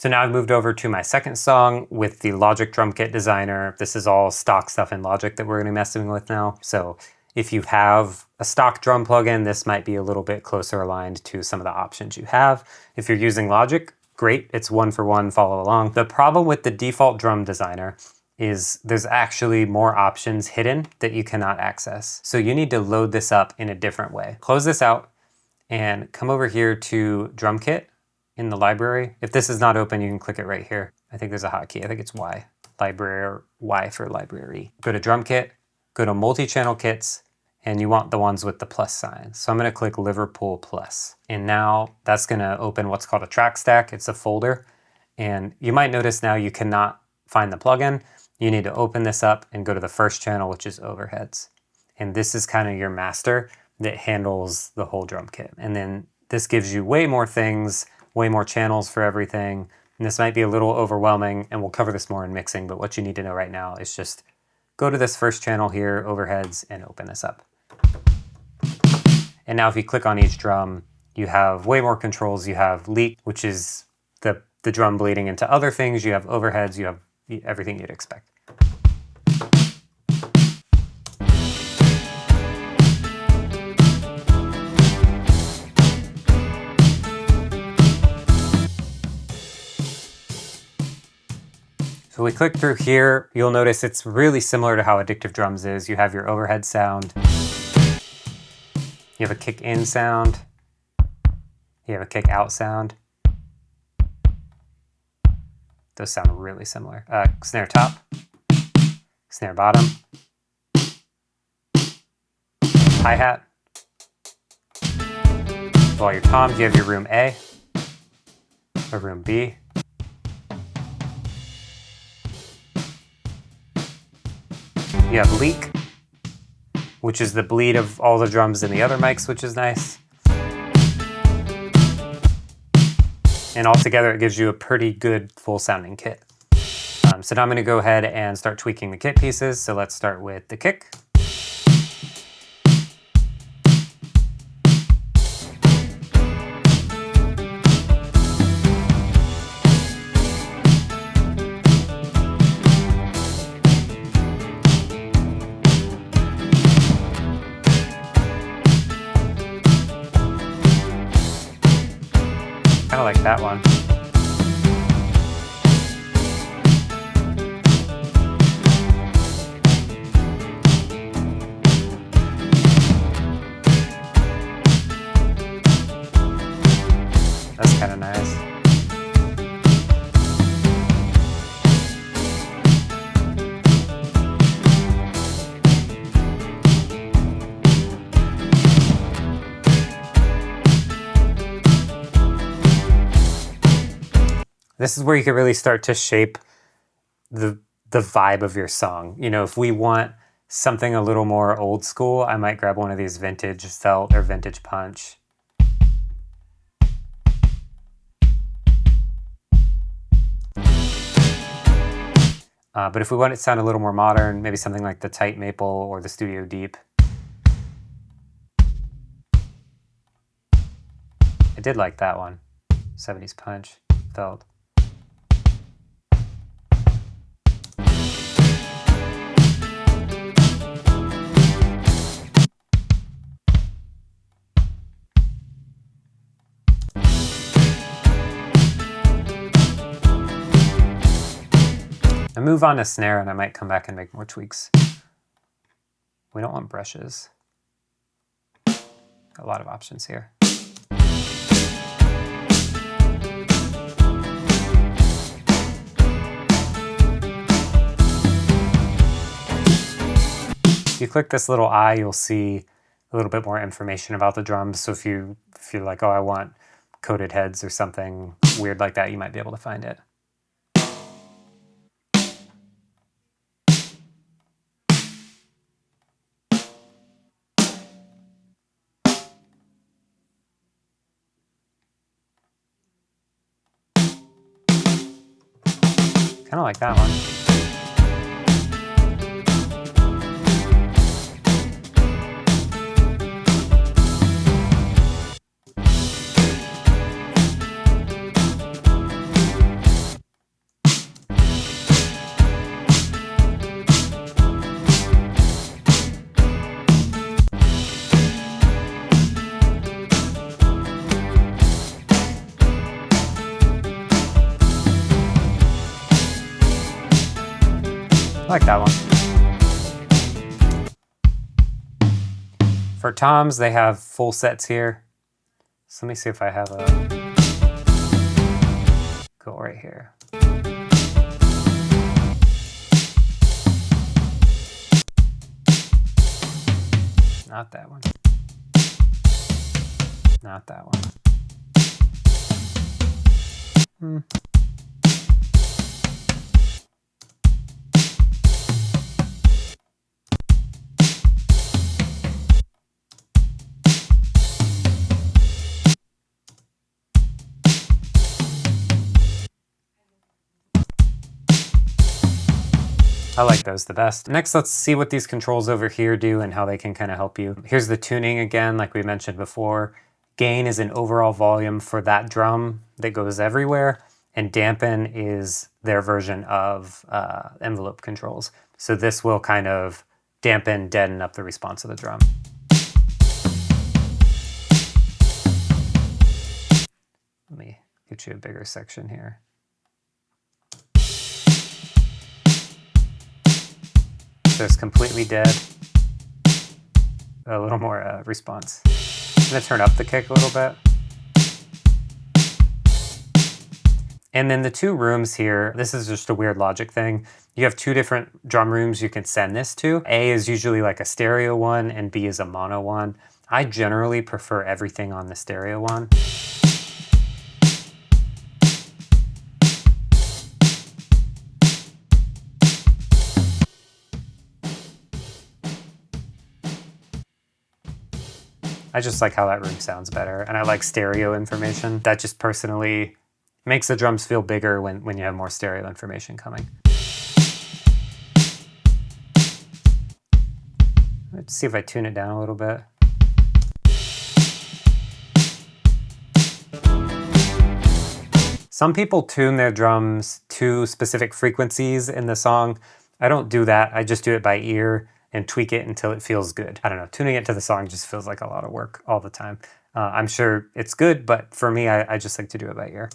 So now I've moved over to my second song with the Logic drum kit designer. This is all stock stuff in Logic that we're gonna be messing with now. So if you have a stock drum plugin, this might be a little bit closer aligned to some of the options you have. If you're using Logic, great, it's one for one, follow along. The problem with the default drum designer is there's actually more options hidden that you cannot access. So you need to load this up in a different way. Close this out and come over here to drum kit in the library. If this is not open, you can click it right here. I think there's a hotkey, I think it's Y. Library, Y for library. Go to drum kit, go to multi-channel kits, and you want the ones with the plus sign. So I'm gonna click Liverpool Plus. And now that's gonna open what's called a track stack. It's a folder. And you might notice now you cannot find the plugin. You need to open this up and go to the first channel, which is overheads. And this is kind of your master that handles the whole drum kit. And then this gives you way more things, way more channels for everything. And this might be a little overwhelming, and we'll cover this more in mixing, but what you need to know right now is just go to this first channel here, overheads, and open this up. And now if you click on each drum, you have way more controls. You have leak, which is the drum bleeding into other things. You have overheads, you have everything you'd expect. So we click through here, you'll notice it's really similar to how Addictive Drums is. You have your overhead sound, you have a kick in sound, you have a kick out sound. Those sound really similar. Snare top, snare bottom, hi-hat. For all your toms, you have your room A or room B. You have leak, which is the bleed of all the drums in the other mics, which is nice. And altogether, it gives you a pretty good full sounding kit. So now I'm gonna go ahead and start tweaking the kit pieces. So let's start with the kick. Kind of like that one. That's kind of nice. This is where you can really start to shape the vibe of your song. You know, if we want something a little more old school, I might grab one of these vintage felt or vintage punch. But if we want it to sound a little more modern, maybe something like the Tight Maple or the Studio Deep. I did like that one. 70s punch, felt. I move on to snare and I might come back and make more tweaks. We don't want brushes. A lot of options here. If you click this little eye, you'll see a little bit more information about the drums. So if you're like, oh, I want coated heads or something weird like that, you might be able to find it. Kind of like that one. I like that one. For toms, they have full sets here. So let me see if I have a go right here. Not that one. Not that one. I like those the best. Next, let's see what these controls over here do and how they can kind of help you. Here's the tuning again, like we mentioned before. Gain is an overall volume for that drum that goes everywhere, and dampen is their version of envelope controls. So this will kind of dampen, deaden up the response of the drum. Let me get you a bigger section here. So it's completely dead. A little more response. I'm gonna turn up the kick a little bit. And then the two rooms here, this is just a weird Logic thing. You have two different drum rooms you can send this to. A is usually like a stereo one and B is a mono one. I generally prefer everything on the stereo one. I just like how that room sounds better, and I like stereo information. That just personally makes the drums feel bigger when you have more stereo information coming. Let's see if I tune it down a little bit. Some people tune their drums to specific frequencies in the song. I don't do that. I just do it by ear and tweak it until it feels good. I don't know, tuning it to the song just feels like a lot of work all the time. I'm sure it's good, but for me, I just like to do it by ear.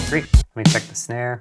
Great, let me check the snare.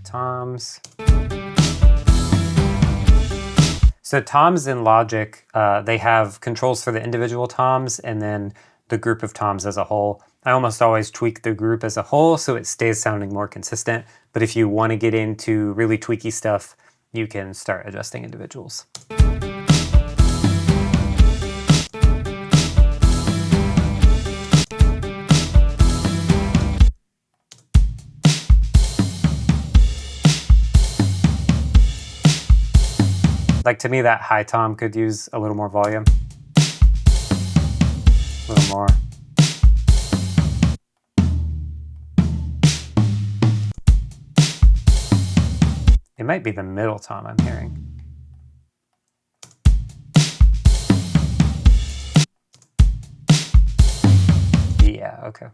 Toms. So toms in Logic, they have controls for the individual toms and then the group of toms as a whole. I almost always tweak the group as a whole so it stays sounding more consistent. But if you want to get into really tweaky stuff, you can start adjusting individuals. Like, to me, that high tom could use a little more volume. A little more. It might be the middle tom I'm hearing. Yeah, okay.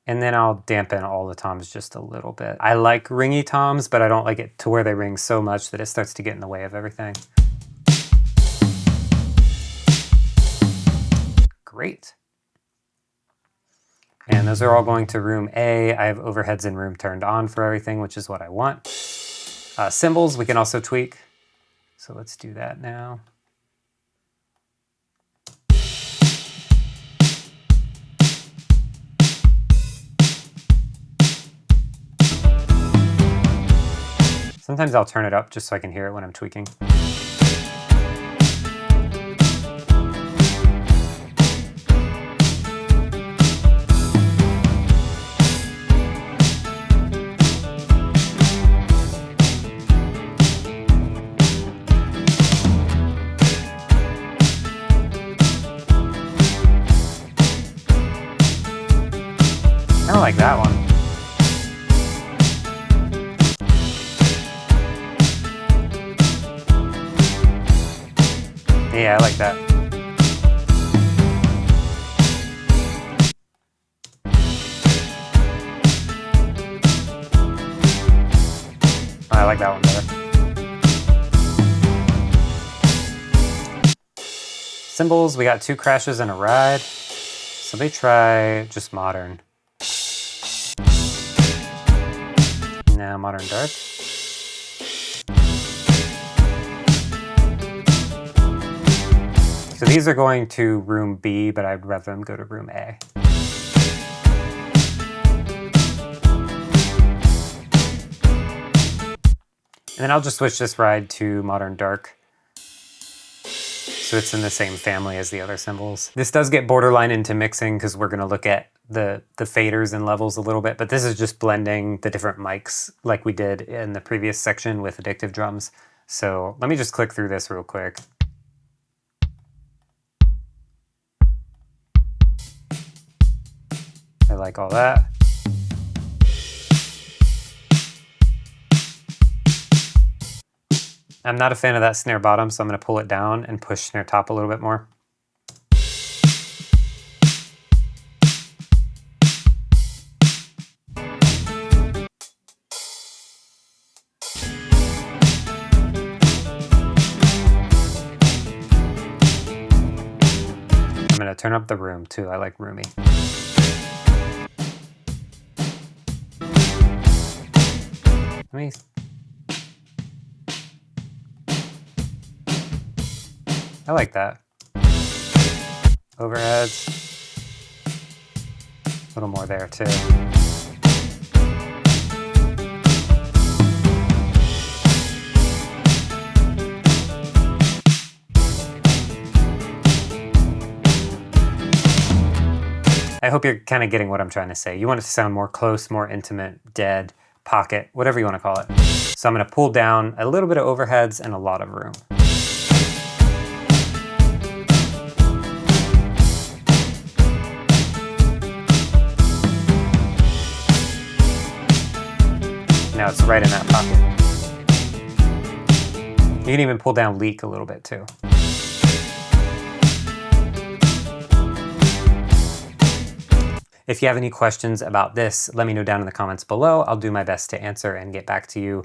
And then I'll dampen all the toms just a little bit. I like ringy toms, but I don't like it to where they ring so much that it starts to get in the way of everything. Great. And those are all going to room A. I have overheads in room turned on for everything, which is what I want. Cymbals we can also tweak. So let's do that now. Sometimes I'll turn it up just so I can hear it when I'm tweaking. like that one. Yeah, I like that. I like that one better. Cymbals, we got 2 crashes and a ride. So they try just modern. Now modern dark. So these are going to room B, but I'd rather them go to room A. And then I'll just switch this ride to modern dark, so it's in the same family as the other cymbals. This does get borderline into mixing because we're gonna look at the faders and levels a little bit, but this is just blending the different mics like we did in the previous section with Addictive drums. So let me just click through this real quick. I like all that. I'm not a fan of that snare bottom, so I'm going to pull it down and push snare top a little bit more. I'm going to turn up the room too. I like roomy. I like that. Overheads. A little more there too. I hope you're kind of getting what I'm trying to say. You want it to sound more close, more intimate, dead, pocket, whatever you want to call it. So I'm going to pull down a little bit of overheads and a lot of room. Now it's right in that pocket. You can even pull down leak a little bit too. If you have any questions about this, let me know down in the comments below. I'll do my best to answer and get back to you.